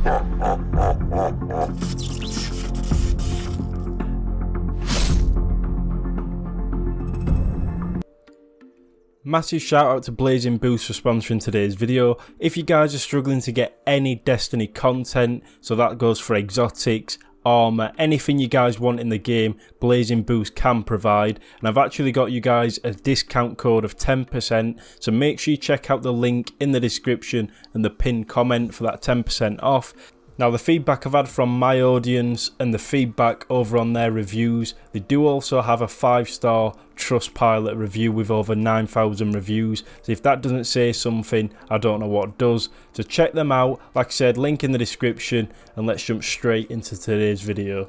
Massive shout out to Blazing Boost for sponsoring today's video. If you guys are struggling to get any Destiny content, so that goes for exotics, armor, anything you guys want in the game, Blazing Boost can provide. And I've actually got you guys a discount code of 10%, so make sure you check out the link in the description and the pinned comment for that 10% off. Now, the feedback I've had from my audience and the feedback over on their reviews, they do also have a 5-star Trustpilot review with over 9,000 reviews. So if that doesn't say something, I don't know what does. So check them out. Like I said, link in the description, and let's jump straight into today's video.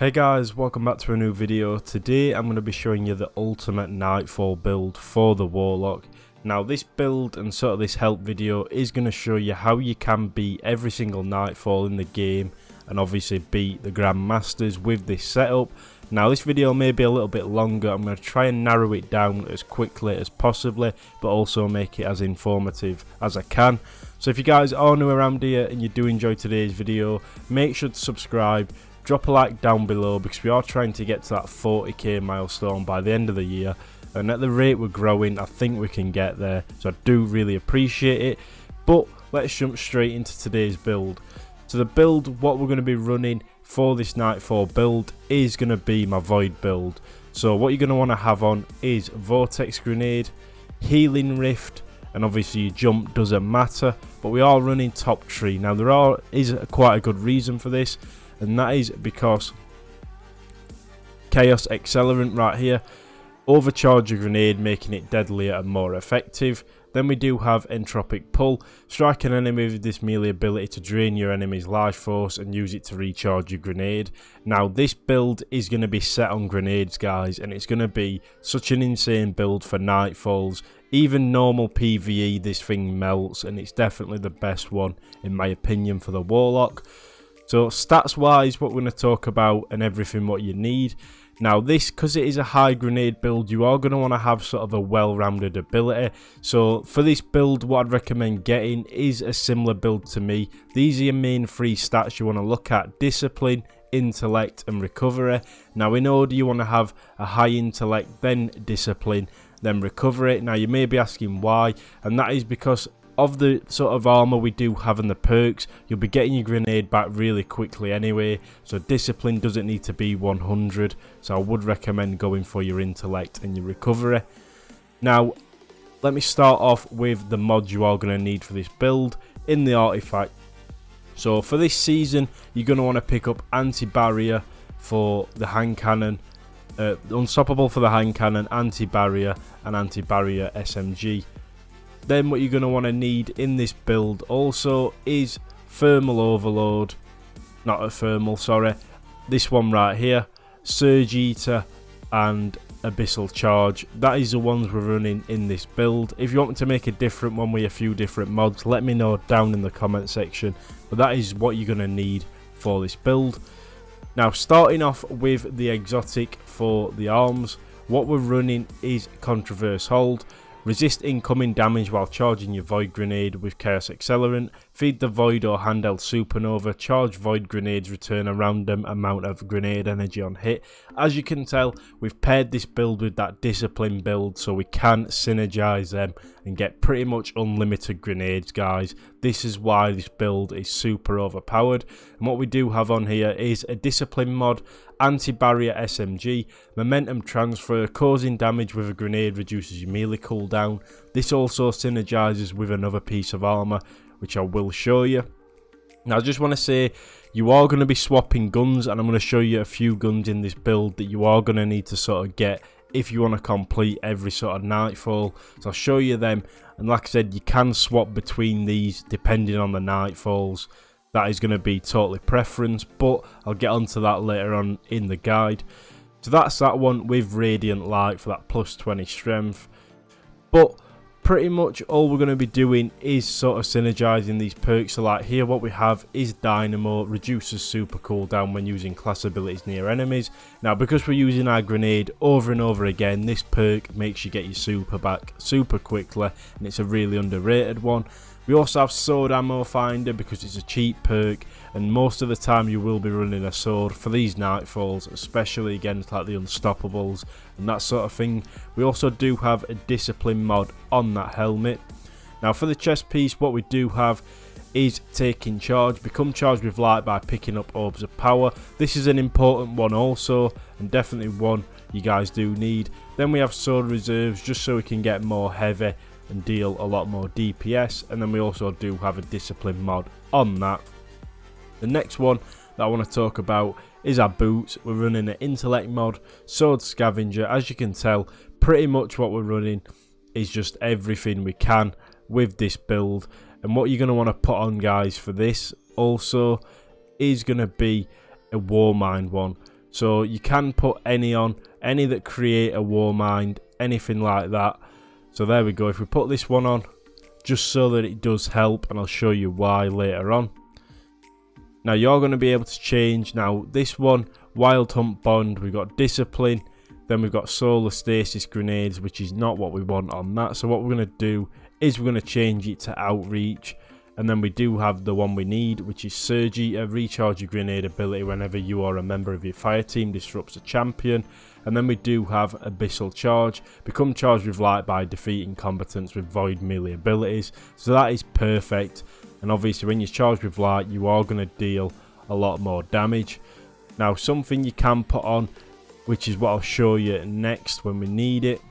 Hey guys, welcome back to a new video. Today I'm going to be showing you the ultimate Nightfall build for the Warlock. Now, this build and sort of this help video is going to show you how you can beat every single Nightfall in the game and obviously beat the Grandmasters with this setup. Now, this video may be a little bit longer. I'm going to try and narrow it down as quickly as possibly, but also make it as informative as I can. So if you guys are new around here and you do enjoy today's video, make sure to subscribe, drop a like down below, because we are trying to get to that 40k milestone by the end of the year. And at the rate we're growing, I think we can get there, so I do really appreciate it. But let's jump straight into today's build. So the build, what we're going to be running for this Nightfall build is going to be my Void build. So what you're going to want to have on is Vortex Grenade, Healing Rift, and obviously your jump doesn't matter. But we are running top tree. Now there is quite a good reason for this, and that is because Chaos Accelerant right here, overcharge your grenade, making it deadlier and more effective. Then we do have Entropic Pull. Strike an enemy with this melee ability to drain your enemy's life force and use it to recharge your grenade. Now, this build is going to be set on grenades, guys, and it's going to be such an insane build for Nightfalls. Even normal PvE, this thing melts, and it's definitely the best one, in my opinion, for the Warlock. So, stats-wise, what we're going to talk about and everything what you need. Now this, because it is a high grenade build, you are going to want to have sort of a well-rounded ability. So for this build, what I'd recommend getting is a similar build to me. These are your main 3 stats you want to look at: Discipline, Intellect and Recovery. Now in order, you want to have a high Intellect, then Discipline, then Recovery. Now you may be asking why, and that is because of the sort of armor we do have in the perks. You'll be getting your grenade back really quickly anyway, so discipline doesn't need to be 100, so I would recommend going for your intellect and your recovery. Now let me start off with the mods you are going to need for this build in the artifact. So for this season, you're going to want to pick up anti-barrier for the hand cannon, unstoppable for the hand cannon, anti-barrier and anti-barrier SMG. Then what you're going to want to need in this build also is Thermal Overload, not a Thermal, sorry, this one right here, Surge Eater and Abyssal Charge. That is the ones we're running in this build. If you want me to make a different one with a few different mods, let me know down in the comment section, but that is what you're going to need for this build. Now starting off with the exotic for the arms, what we're running is Controverse Hold. Resist incoming damage while charging your Void Grenade with Chaos Accelerant. Feed the Void or handheld Supernova. Charge Void Grenades, return a random amount of grenade energy on hit. As you can tell, we've paired this build with that Discipline build, so we can synergize them and get pretty much unlimited grenades, guys. This is why this build is super overpowered. And what we do have on here is a Discipline mod, Anti-Barrier SMG, Momentum Transfer, causing damage with a grenade reduces your melee cooldown. This also synergizes with another piece of armor, which I will show you. Now I just want to say, you are going to be swapping guns, and I'm going to show you a few guns in this build that you are going to need to sort of get if you want to complete every sort of Nightfall. So I'll show you them, and like I said, you can swap between these depending on the Nightfalls. That is going to be totally preference, but I'll get onto that later on in the guide. So that's that one with Radiant Light for that plus 20 strength. But pretty much all we're going to be doing is sort of synergizing these perks. So like here, what we have is Dynamo, reduces super cooldown when using class abilities near enemies. Now because we're using our grenade over and over again, this perk makes you get your super back super quickly, and it's a really underrated one. We also have sword ammo finder because it's a cheap perk, and most of the time you will be running a sword for these nightfalls, especially against like the unstoppables and that sort of thing. We also do have a discipline mod on that helmet. Now for the chest piece, what we do have is taking charge. Become charged with light by picking up orbs of power. This is an important one also, and definitely one you guys do need. Then we have sword reserves just so we can get more heavy and deal a lot more DPS, and then we also do have a discipline mod on that. The next one that I want to talk about is our boots. We're running an intellect mod, sword scavenger. As you can tell, pretty much what we're running is just everything we can with this build. And what you're going to want to put on, guys, for this also is going to be a Warmind one. So you can put any on, any that create a Warmind, anything like that. So there we go. If we put this one on, just so that it does help, and I'll show you why later on. Now you're going to be able to change. Now this one, Wild Hunt Bond, we've got Discipline, then we've got Solar Stasis Grenades, which is not what we want on that. So what we're going to do is we're going to change it to Outreach, and then we do have the one we need, which is Surge Eater. Recharge your grenade ability whenever you or a member of your fire team disrupts a champion. And then we do have Abyssal Charge. Become charged with light by defeating combatants with void melee abilities. So that is perfect. And obviously when you're charged with light, you are going to deal a lot more damage. Now something you can put on, which is what I'll show you next when we need it,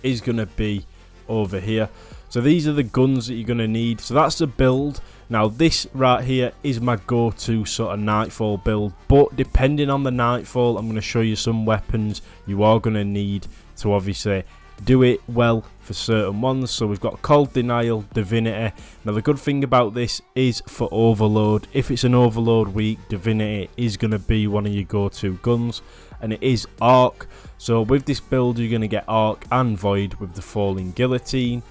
is going to be over here. So these are the guns that you're going to need. So that's the build. Now this right here is my go-to sort of nightfall build, but depending on the nightfall, I'm going to show you some weapons you are going to need to obviously do it well for certain ones. So we've got Cold Denial, Divinity. Now the good thing about this is for Overload. If it's an Overload week, Divinity is going to be one of your go-to guns, and it is Arc. So with this build you're going to get Arc and Void with the Falling Guillotine.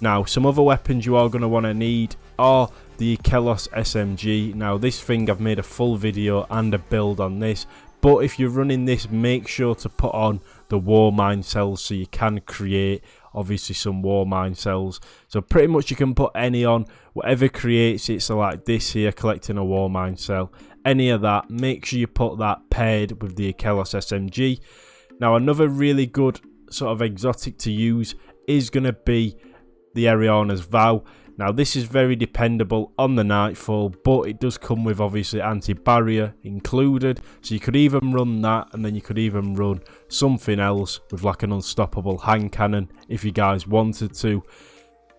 Now some other weapons you are going to want to need are the Kelos SMG. Now this thing, I've made a full video and a build on this, but if you're running this, make sure to put on the Warmind cells so you can create obviously some Warmind cells. So pretty much you can put any on, whatever creates it. So like this here, collecting a Warmind cell, any of that, make sure you put that paired with the Kelos SMG. Now another really good sort of exotic to use is going to be the Ariana's Vow. Now this is very dependable on the nightfall, but it does come with obviously anti-barrier included, so you could even run that, and then you could even run something else with like an unstoppable hand cannon if you guys wanted to.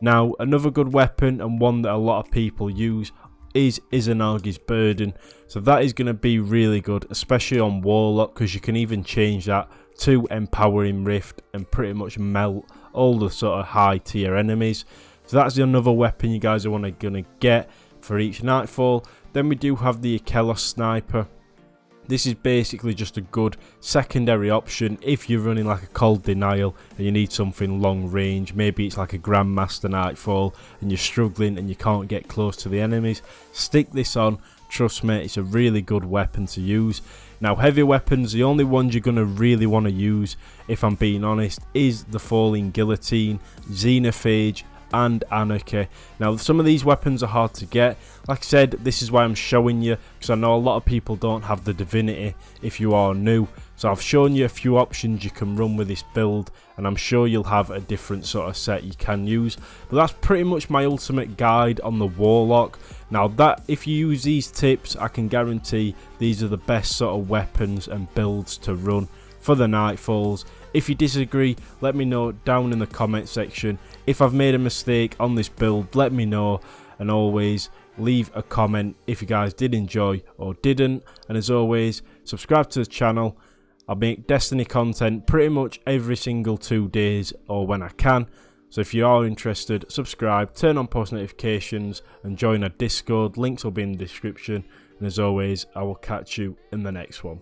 Now another good weapon, and one that a lot of people use, is Izanagi's Burden. So that is going to be really good, especially on Warlock, because you can even change that to Empowering Rift and pretty much melt all the sort of high tier enemies. So that's another weapon you guys are gonna get for each nightfall. Then we do have the Kelos Sniper. This is basically just a good secondary option if you're running like a Cold Denial and you need something long range. Maybe it's like a Grandmaster Nightfall and you're struggling and you can't get close to the enemies. Stick this on. Trust me, it's a really good weapon to use. Now heavy weapons, the only ones you're going to really want to use, if I'm being honest, is the Falling Guillotine, Xenophage and Anarchy. Now some of these weapons are hard to get. Like I said, this is why I'm showing you, because I know a lot of people don't have the Divinity if you are new. So I've shown you a few options you can run with this build, and I'm sure you'll have a different sort of set you can use. But that's pretty much my ultimate guide on the Warlock. Now that if you use these tips, I can guarantee these are the best sort of weapons and builds to run for the nightfalls. If you disagree, let me know down in the comment section. If I've made a mistake on this build, let me know, and always leave a comment if you guys did enjoy or didn't. And as always, subscribe to the channel. I make Destiny content pretty much every single 2 days or when I can. So if you are interested, subscribe, turn on post notifications and join our Discord. Links will be in the description. And as always, I will catch you in the next one.